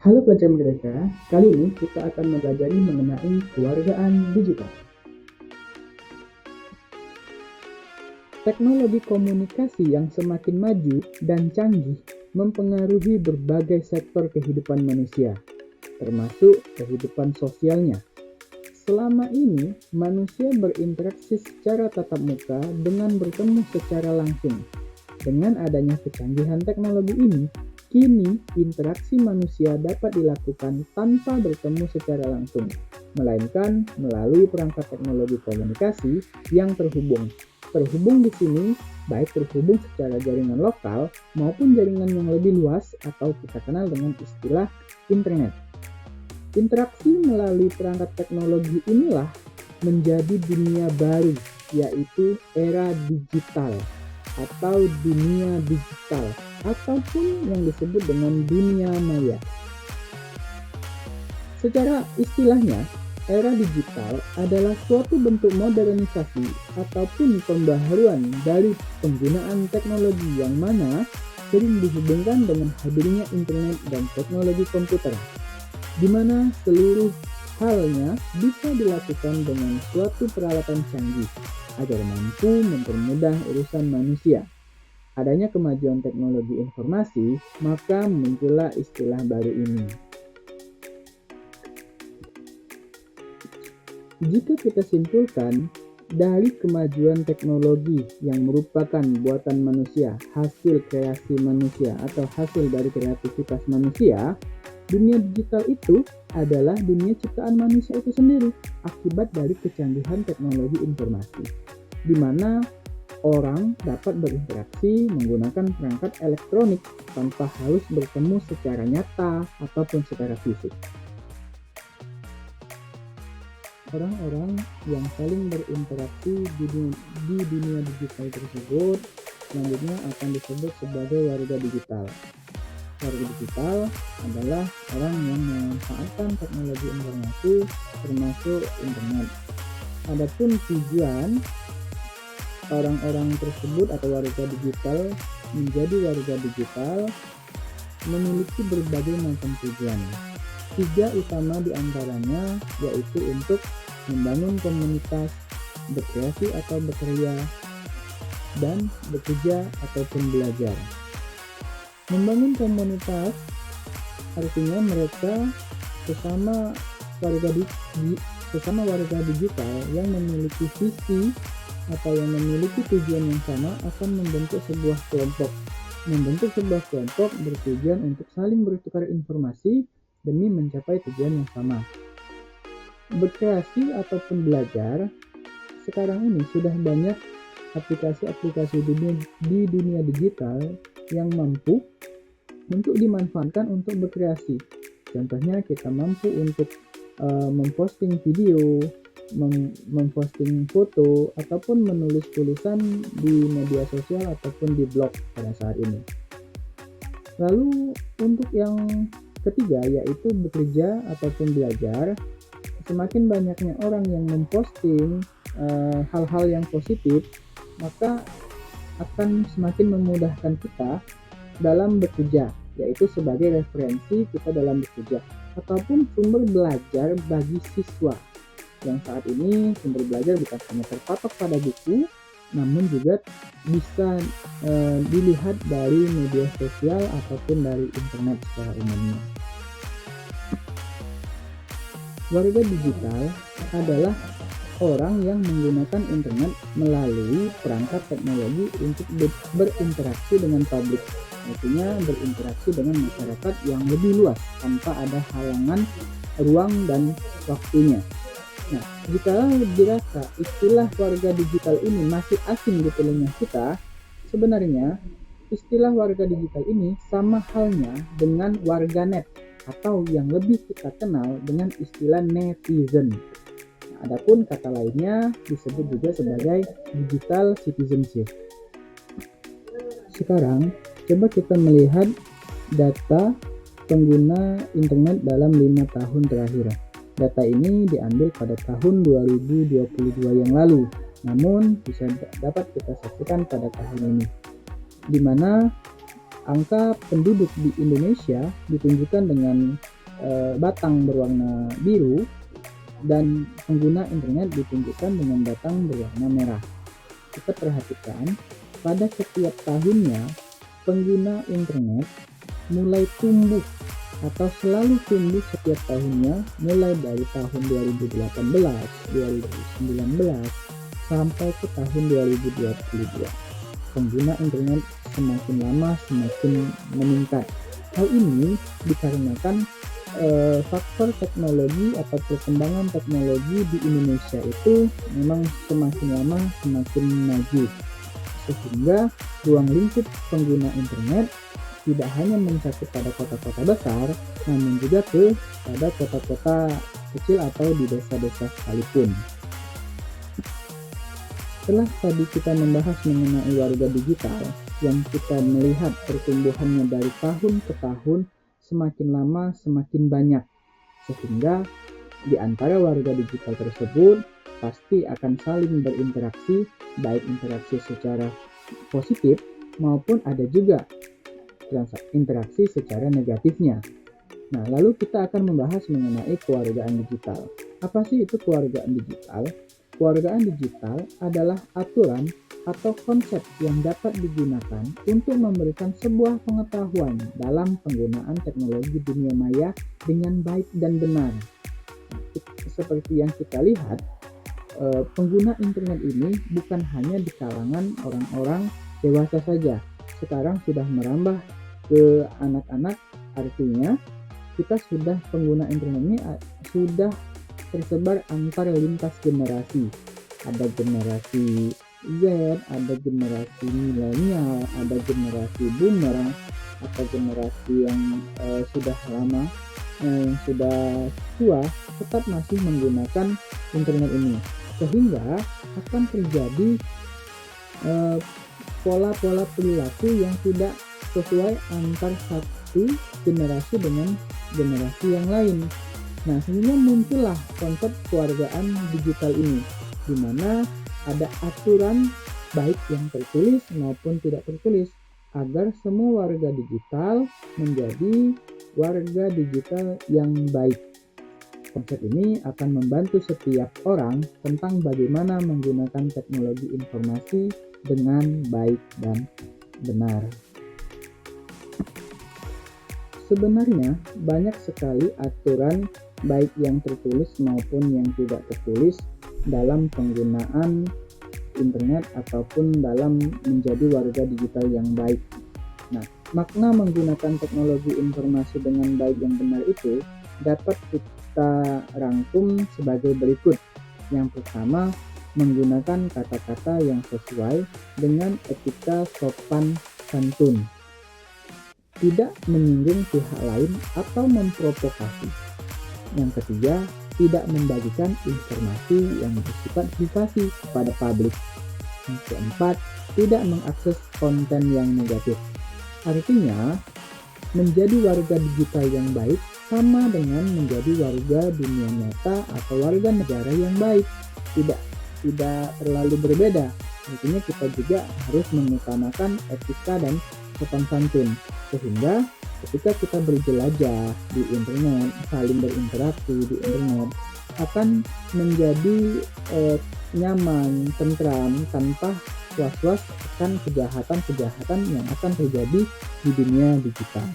Halo pelajar mereka, kali ini kita akan mempelajari mengenai kewargaan digital. Teknologi komunikasi yang semakin maju dan canggih mempengaruhi berbagai sektor kehidupan manusia, termasuk kehidupan sosialnya. Selama ini, manusia berinteraksi secara tatap muka dengan bertemu secara langsung. Dengan adanya kecanggihan teknologi ini, kini interaksi manusia dapat dilakukan tanpa bertemu secara langsung, melainkan melalui perangkat teknologi komunikasi yang terhubung. Terhubung di sini baik terhubung secara jaringan lokal maupun jaringan yang lebih luas atau kita kenal dengan istilah internet. Interaksi melalui perangkat teknologi inilah menjadi dunia baru, yaitu era digital atau dunia digital ataupun yang disebut dengan dunia maya. Secara istilahnya, era digital adalah suatu bentuk modernisasi ataupun pembaharuan dari penggunaan teknologi yang mana sering dihubungkan dengan hadirnya internet dan teknologi komputer, di mana seluruh halnya bisa dilakukan dengan suatu peralatan canggih agar mampu mempermudah urusan manusia. Adanya kemajuan teknologi informasi, maka muncullah istilah baru ini. Jika kita simpulkan, dari kemajuan teknologi yang merupakan buatan manusia, hasil kreasi manusia atau hasil dari kreativitas manusia, dunia digital itu adalah dunia ciptaan manusia itu sendiri akibat dari kecanggihan teknologi informasi, di mana orang dapat berinteraksi menggunakan perangkat elektronik tanpa harus bertemu secara nyata ataupun secara fisik. Orang-orang yang saling berinteraksi di dunia digital tersebut selanjutnya akan disebut sebagai warga digital. Warga digital adalah orang yang memanfaatkan teknologi informasi termasuk internet. Adapun tujuan orang-orang tersebut atau warga digital menjadi warga digital memiliki berbagai macam tujuan. 3 utama diantaranya yaitu untuk membangun komunitas, berkreasi atau berkarya, dan bekerja ataupun belajar. Membangun komunitas artinya mereka sesama warga digital yang memiliki visi atau yang memiliki tujuan yang sama akan membentuk sebuah kelompok. Membentuk sebuah kelompok bertujuan untuk saling bertukar informasi demi mencapai tujuan yang sama. Berkreasi ataupun belajar, sekarang ini sudah banyak aplikasi-aplikasi di dunia digital yang mampu untuk dimanfaatkan untuk berkreasi. Contohnya kita mampu untuk memposting video, memposting foto, ataupun menulis tulisan di media sosial ataupun di blog pada saat ini. Lalu untuk yang ketiga yaitu bekerja ataupun belajar, semakin banyaknya orang yang memposting hal-hal yang positif, maka akan semakin memudahkan kita dalam bekerja, yaitu sebagai referensi kita dalam bekerja ataupun sumber belajar bagi siswa. Yang saat ini sumber belajar bukan hanya terpatok pada buku, namun juga bisa dilihat dari media sosial ataupun dari internet secara umumnya. Warga digital adalah orang yang menggunakan internet melalui perangkat teknologi untuk berinteraksi dengan publik, artinya berinteraksi dengan masyarakat yang lebih luas tanpa ada halangan ruang dan waktunya. Nah, jika dirasa istilah warga digital ini masih asing di telinga kita, sebenarnya istilah warga digital ini sama halnya dengan warganet atau yang lebih kita kenal dengan istilah netizen. Nah, adapun kata lainnya disebut juga sebagai digital citizenship. Sekarang, coba kita melihat data pengguna internet dalam 5 tahun terakhir. Data ini diambil pada tahun 2022 yang lalu, namun bisa dapat kita saksikan pada tahun ini, di mana angka penduduk di Indonesia ditunjukkan dengan batang berwarna biru dan pengguna internet ditunjukkan dengan batang berwarna merah. Kita perhatikan pada setiap tahunnya pengguna internet mulai tumbuh atau selalu tumbuh setiap tahunnya, mulai dari tahun 2018, 2019 sampai ke tahun 2022. Pengguna internet semakin lama semakin meningkat. Hal ini dikarenakan faktor teknologi atau perkembangan teknologi di Indonesia itu memang semakin lama semakin maju, sehingga ruang lingkup pengguna internet tidak hanya mencakup pada kota-kota besar, namun juga pada kota-kota kecil atau di desa-desa sekalipun. Setelah tadi kita membahas mengenai warga digital, yang kita melihat pertumbuhannya dari tahun ke tahun semakin lama semakin banyak, sehingga di antara warga digital tersebut pasti akan saling berinteraksi, baik interaksi secara positif maupun ada juga interaksi secara negatifnya. Nah, lalu kita akan membahas mengenai kewargaan digital. Apa sih itu kewargaan digital? Kewargaan digital adalah aturan atau konsep yang dapat digunakan untuk memberikan sebuah pengetahuan dalam penggunaan teknologi dunia maya dengan baik dan benar. Seperti yang kita lihat, pengguna internet ini bukan hanya di kalangan orang-orang dewasa saja. Sekarang sudah merambah ke anak-anak, artinya kita sudah pengguna internet ini sudah tersebar antar lintas generasi. Ada generasi Z, ada generasi milenial, ada generasi boomer, atau generasi yang sudah lama, yang sudah tua, tetap masih menggunakan internet ini, sehingga akan terjadi pola-pola perilaku yang tidak sesuai antar satu generasi dengan generasi yang lain. Nah, sehingga muncullah konsep kewargaan digital ini, di mana ada aturan baik yang tertulis maupun tidak tertulis agar semua warga digital menjadi warga digital yang baik. Konsep ini akan membantu setiap orang tentang bagaimana menggunakan teknologi informasi dengan baik dan benar. Sebenarnya banyak sekali aturan baik yang tertulis maupun yang tidak tertulis dalam penggunaan internet ataupun dalam menjadi warga digital yang baik. Nah, makna menggunakan teknologi informasi dengan baik yang benar itu dapat kita rangkum sebagai berikut. Yang pertama, menggunakan kata-kata yang sesuai dengan etika sopan santun, tidak menyinggung pihak lain atau memprovokasi. Yang ketiga, tidak membagikan informasi yang bersifat privasi kepada publik. Yang keempat, tidak mengakses konten yang negatif. Artinya, menjadi warga digital yang baik sama dengan menjadi warga dunia nyata atau warga negara yang baik. Tidak terlalu berbeda. Artinya kita juga harus mengutamakan etika dan sopan santun, sehingga ketika kita berjelajah di internet, saling berinteraksi di internet, akan menjadi nyaman, tentram, tanpa was-was akan kejahatan-kejahatan yang akan terjadi di dunia digital.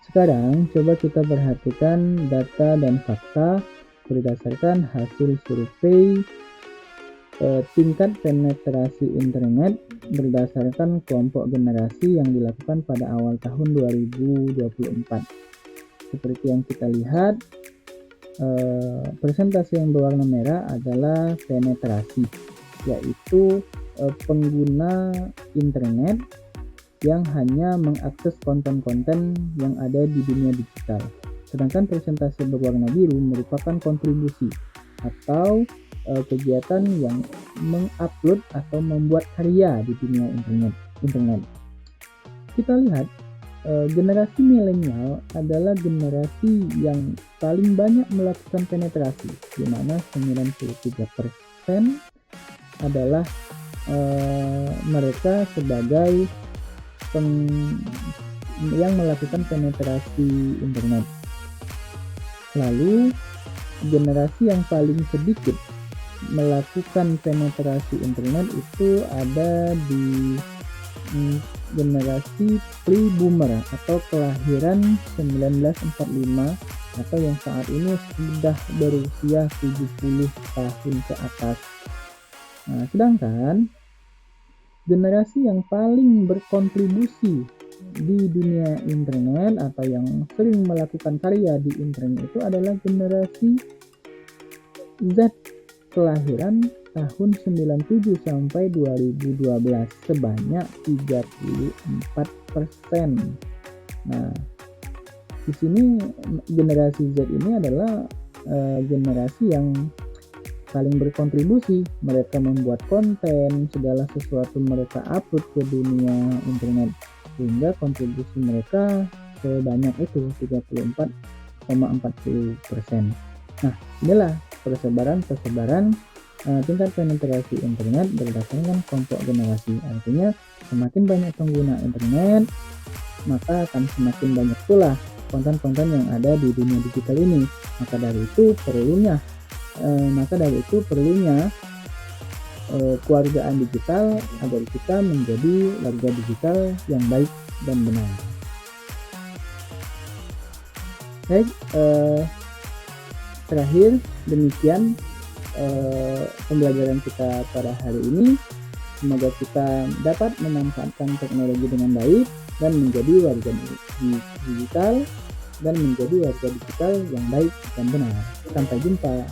Sekarang coba kita perhatikan data dan fakta berdasarkan hasil survei tingkat penetrasi internet berdasarkan kelompok generasi yang dilakukan pada awal tahun 2024. Seperti yang kita lihat, persentase yang berwarna merah adalah penetrasi, yaitu pengguna internet yang hanya mengakses konten-konten yang ada di dunia digital. Sedangkan persentase berwarna biru merupakan kontribusi atau kegiatan yang mengupload atau membuat karya di dunia internet. Kita lihat generasi milenial adalah generasi yang paling banyak melakukan penetrasi, di mana 93% adalah mereka sebagai yang melakukan penetrasi internet. Lalu generasi yang paling sedikit melakukan penetrasi internet itu ada di generasi pre-boomer atau kelahiran 1945 atau yang saat ini sudah berusia 70 tahun ke atas. Nah, sedangkan generasi yang paling berkontribusi di dunia internet atau yang sering melakukan karya di internet itu adalah generasi Z, kelahiran tahun 97 sampai 2012 sebanyak 34%. Nah, di sini generasi Z ini adalah generasi yang paling berkontribusi. Mereka membuat konten, segala sesuatu mereka upload ke dunia internet, sehingga kontribusi mereka sebanyak itu 34,40%. Nah, inilah persebaran tingkat penetrasi internet berdasarkan kelompok generasi. Artinya semakin banyak pengguna internet, maka akan semakin banyak pula konten-konten yang ada di dunia digital ini. Maka dari itu perlunya kewargaan digital agar kita menjadi warga digital yang baik dan benar. Baik, terakhir demikian pembelajaran kita pada hari ini. Semoga kita dapat memanfaatkan teknologi dengan baik dan menjadi warga digital yang baik dan benar. Sampai jumpa.